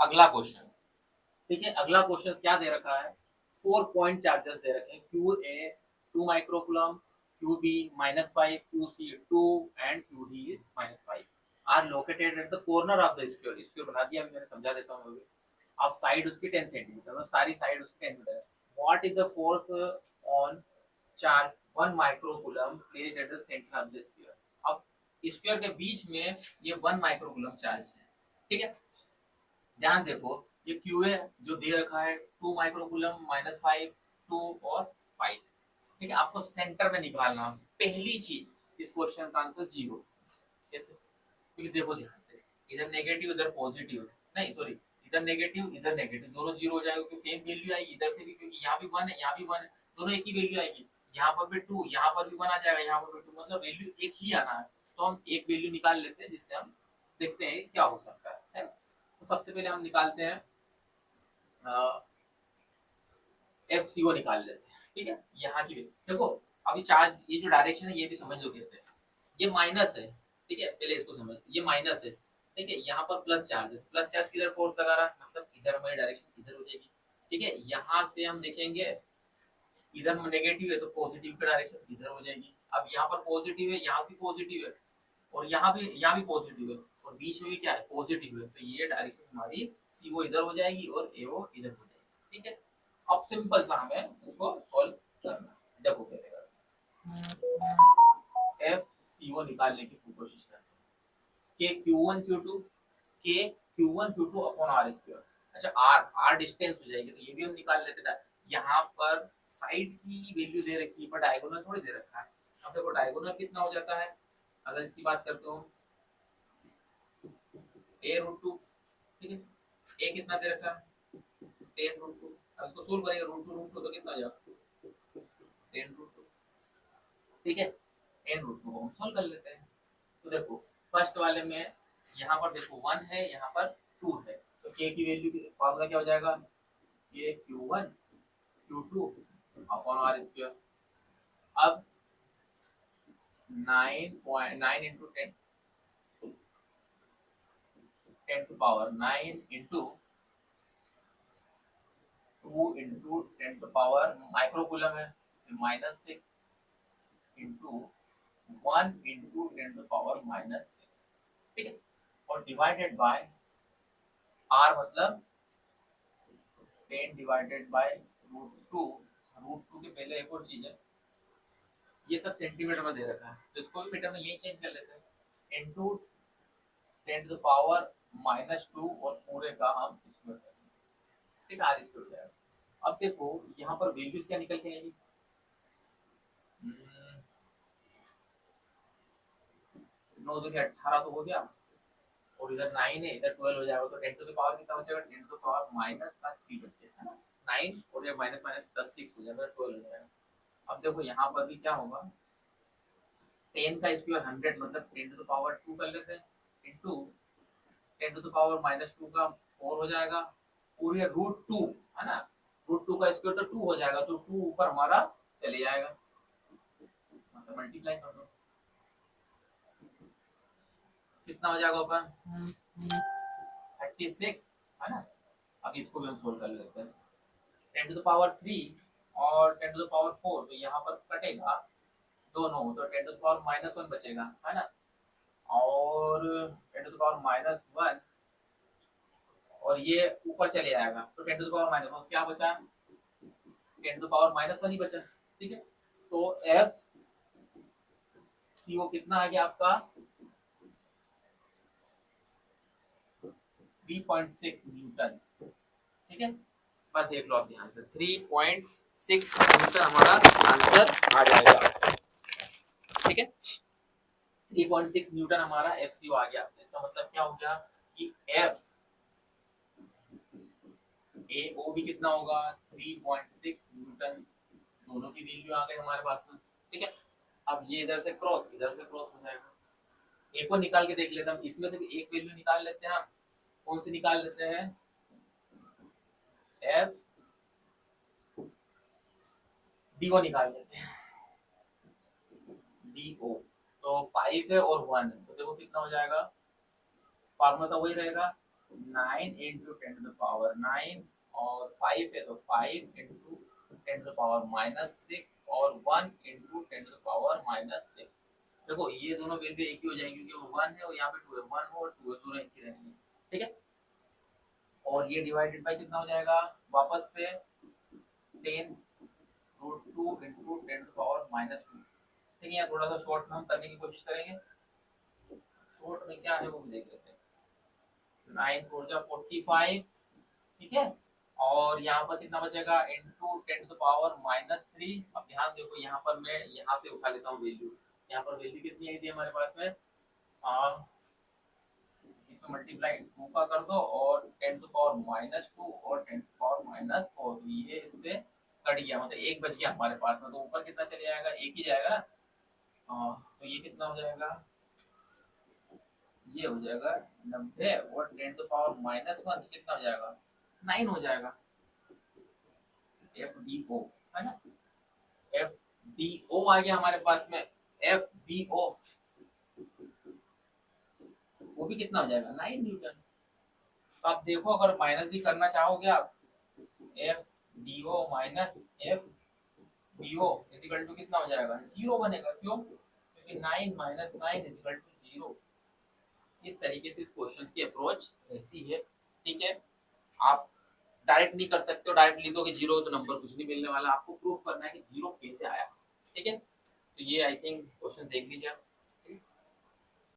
अगला क्वेश्चन, ठीक है। अगला क्वेश्चन क्या दे रखा है, 4 पॉइंट चार्जेस दे रखे हैं, Q A 2 microcoulomb, Q B -5, Q C 2 and Q D is -5 are located at the corner of the square. Square बना दिया मैंने, समझा देता हूँ अभी। अब साइड उसकी 10 सेंटीमीटर, मतलब सारी साइड उसकी 10 centimetre. What is the force on charge 1 microcoulomb placed at the centre of the square. अब स्क्वायर के बीच में ये 1 माइक्रोकुलम चार्ज है, ठीक है। ध्यान देखो, ये क्यू है जो दे रखा है 2 माइक्रोकुलम, -5, 2 और 5, ठीक है। आपको सेंटर में निकालना। पहली चीज, इस क्वेश्चन का आंसर 0। कैसे? क्योंकि देखो ध्यान से, इधर नेगेटिव इधर पॉजिटिव, नहीं सॉरी, इधर नेगेटिव, दोनों 0 हो जाएगा क्योंकि सेम वैल्यू आएगी इधर से भी, क्योंकि यहाँ भी 1 है यहाँ भी 1 है, दोनों एक ही वैल्यू आएगी। यहाँ पर भी 2, यहाँ पर भी 1 आ जाएगा, यहाँ पर भी 2, मतलब वैल्यू एक ही आना है। तो हम एक वैल्यू निकाल लेते हैं जिससे हम देखते हैं क्या हो सकता है। तो सबसे पहले हम निकालते हैं एफ सी ओ निकाल लेते हैं, ठीक है। यहाँ की देखो, अभी चार्ज ये जो डायरेक्शन है ये भी समझ लो कैसे। ये माइनस है, ठीक है, पहले इसको समझ, ये माइनस है, ठीक है। यहाँ पर प्लस चार्ज है, प्लस चार्ज किधर फोर्स लगा रहा है, मतलब इधर हमारी डायरेक्शन इधर हो जाएगी, ठीक है। यहाँ से हम देखेंगे इधर नेगेटिव है तो पॉजिटिव की डायरेक्शन इधर हो जाएगी। अब यहाँ पर पॉजिटिव है, यहाँ भी पॉजिटिव है, और यहाँ भी पॉजिटिव है, और बीच में भी क्या है, पॉजिटिव है। तो ये डायरेक्शन हमारी सी वो इधर हो जाएगी और ए वो इधर हो जाएगी, ठीक है। अब सिंपल सा हमें इसको सॉल्व करना है। देखो कैसे करना, एफ सी ओ निकालने की कोशिश करते हैं। K Q one Q two, k Q one Q two upon r square. अच्छा, आर आर डिस्टेंस हो जाएगी, तो ये भी हम निकाल लेते हैं। यहाँ पर साइड की वैल्यू दे रखी है पर डायगोनल थोड़ी दे रखा है। अब देखो डायगोनल कितना हो जाता है, अगर इसकी बात करते हो, ए रूट टू, ठीक है। ए कितना दे रखा है, 10 रूट टू। अब इसको सोल्व करेंगे, रूट टू तो कितना आ जाएगा, 10 रूट टू, ठीक है। 10 रूट टू को हम सोल्व कर लेते हैं। तो देखो फर्स्ट वाले में यहाँ पर देखो 1 है, यहाँ पर 2 है, तो के की वैल्यू फॉर्मूला क्या हो जाएगा, k Q one Q two upon r square. अब 9 into 10, 10 to power 9 into 2 into 10 to power microcoulomb है, -6 इंटू 1 इंटू 10 टू पावर -6, ठीक है। और डिवाइडेड बाय आर, मतलब 10 डिवाइडेड बाय रूट 2। रूट 2 के पहले एक और चीज है, ये सब सेंटीमीटर में दे रखा है, तो इसको भी मीटर में यही चेंज कर लेते हैं, इंटू 10 टू पावर -2, और पूरे का हम स्क्वायर करेंगे, ठीक है, आर स्क्वायर हो जाएगा। अब देखो यहाँ पर वैल्यूज क्या निकल के आएगी, 9 दूनी 18 तो हो गया, और इधर 9 है, इधर 12 हो जाएगा, तो 10 टू द पावर कितना बचेगा, 10 टू द पावर -3 बच गया, है ना। 9 और ये माइनस माइनस 10 6 हो जाएगा, 12 हो जाएगा। अब देखो यहाँ पर भी क्या होगा, 10 का स्क्वायर 100, मतलब 10 टू द पावर 2 कर लेते हैं, इंटू 10 टू द पावर -2 का 4 हो जाएगा, और ये रूट 2 है ना, रूट 2 का स्क्वायर तो 2 हो जाएगा, तो 2 ऊपर हमारा चले जाएगा, मतलब मल्टीप्लाई कर दो, कितना हो जाएगा ऊपर 36, है ना। अब इसको भी हम सोल्व कर लेते हैं, 10 टू द पावर 3 और 10 टू द पावर 4, तो यहाँ पर कटेगा दोनों, तो 10 टू द पावर -1 बचेगा, है ना, और 10 टू द पावर -1, और ये ऊपर चले जाएगा, तो 10 टू द पावर -1 क्या बचा, 10 टू द पावर -1 ही बचा, ठीक है। तो एफ सी ओ कितना आ गया आपका 3.6 न्यूटन, ठीक है। बस देख लो आप ध्यान से, 3.6 न्यूटन हमारा आंसर आ जाएगा, ठीक है। 3.6 न्यूटन हमारा एफ सी ओ आ गया। इसका मतलब क्या हो गया कि एफ ए ओ भी कितना होगा 3.6 न्यूटन, दोनों की वैल्यू आ गई हमारे पास में, ठीक है। अब ये इधर से क्रॉस हो जाएगा, एक को निकाल के देख लेते हैं, इसमें से भी एक वैल्यू निकाल लेते हैं हम, कौन सी निकाल लेते हैं, एफ डी ओ निकाल लेते हैं, डी ओ, तो 5 है और 1 है, तो देखो कितना हो जाएगा, फार्मूला तो वही रहेगा, 9 इंटू 10 टू द पावर 9 और 5 है तो 5 into 10 to the power minus 6 और 1 into 10 to the power minus 6। देखो ये दोनों वैल्यू एक ही हो जाएंगी क्योंकि वो 1 है और यहाँ पे 2 है, 1 हो और 2 है, दोनों एक ही रहेंगे। ठीक है, और ये डिवाइडेड बाय कितना हो जाएगा वापस से 10 root 2 into 10 to the power minus 2। ठीक है, यहाँ थोड़ा सा शॉर्ट में हम करने की कोशिश करेंगे। शॉर्ट में क्या है वो भी देख लेते हैं। 9 4 जा 45। ठीक है, और यहाँ पर कितना बचेगा into 10 to the power minus 3। अब ध्यान देखो यहाँ पर मैं यहाँ से उठा लेता हूँ वैल्यू। यहाँ पर वैल्यू कितनी आई थी हमारे पास में, इसको मल्टीप्लाई 2 का कर दो और 10 टू पावर माइनस 2 और 10 टू पावर माइनस 4, तो ये इससे कट गया, मतलब एक बच गया हमारे पास में। तो ऊपर कितना चले जाएगा, एक ही जाएगा ना। तो ये कितना हो जाएगा, ये हो जाएगा 90 और 10 टू पावर माइनस 1 कितना हो जाएगा 9 हो जाएगा। एफ डी ओ है ना, एफ डी ओ आ गया हमारे पास में। एफ डी ओ वो भी कितना हो जाएगा 9 न्यूटन। तो आप देखो अगर माइनस भी करना चाहोगे आप, F D O minus F D O is equal to कितना हो जाएगा 0 बनेगा। क्यों, क्योंकि 9 माइनस 9 इजिकल टू 0। इस तरीके से इस क्वेश्चन की अप्रोच रहती है। ठीक है, आप डायरेक्ट नहीं कर सकते हो, डायरेक्ट लिख दो कि 0 तो नंबर कुछ नहीं मिलने वाला, आपको प्रूफ करना है कि 0 कैसे आया। ठीक है, तो ये आई थिंक क्वेश्चन देख लीजिए आप।